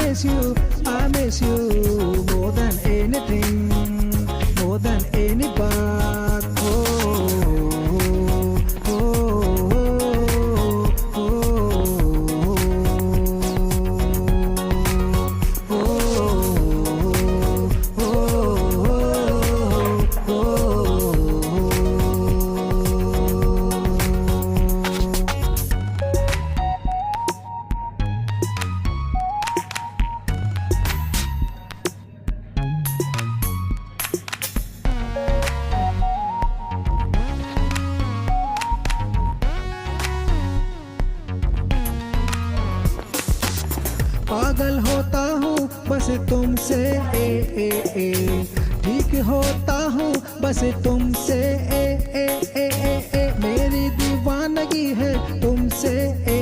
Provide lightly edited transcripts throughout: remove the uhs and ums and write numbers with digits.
miss you more than anything, more than any baat. पागल होता हूँ बस तुमसे ए ठीक होता हूँ बस तुमसे ए मेरी दीवानगी है तुमसे ए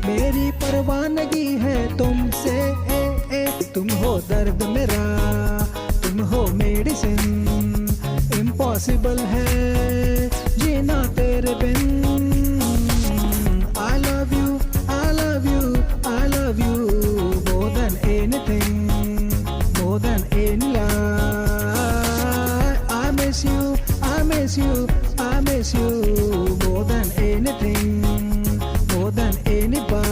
मेरी परवानगी है तुमसे ए तुम हो दर्द मेरा, तुम हो मेडिसिन, इम्पॉसिबल है जीना तेरे बिन। I love you, I love you, I love you more than anything, more than any lie. I miss you, I miss you, I miss you more than anything, more than any baat.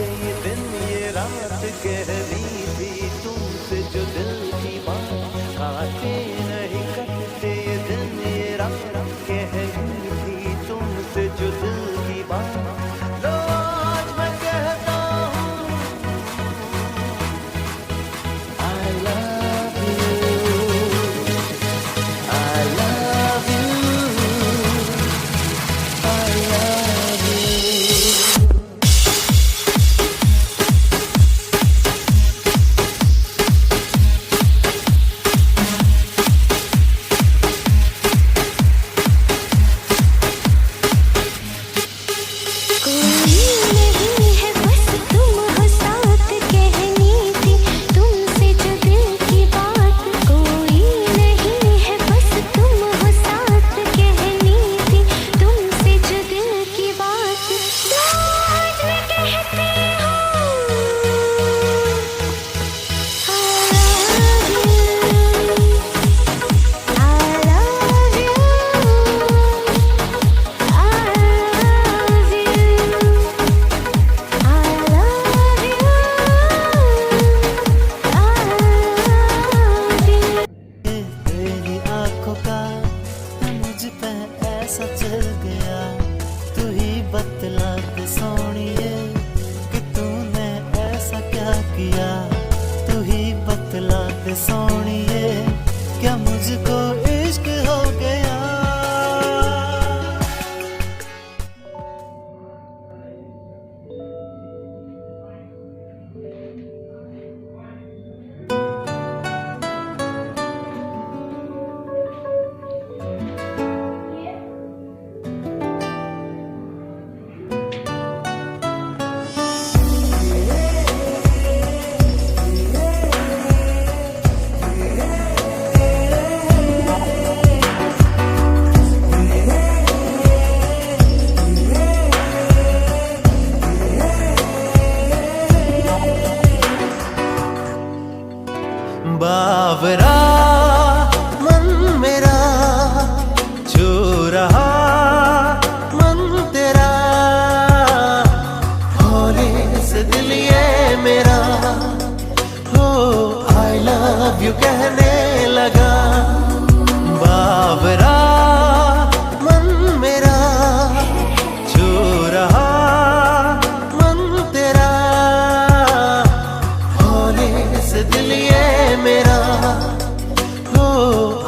ये दिन ये रात गहरी थी तुमसे जो दिल की बात, काटे नहीं कटते ये दिन ये रात गहरी थी तुमसे जो दिल की बात। लो आज मैं कहता हूँ I love you, I love you, I love you। चल गया तू ही बतला के सोनिए कि तूने ऐसा क्या किया, तू ही बतला के सोनिए क्या मुझको इश्क हो गया। बावरा मन मेरा छू रहा मन तेरा, होने से दिल ये मेरा हो I love you कहने लगा। बाबरा मन मेरा छू रहा मन तेरा, होने से दिल ये मेरा हो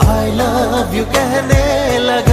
आई लव यू कहने लगा।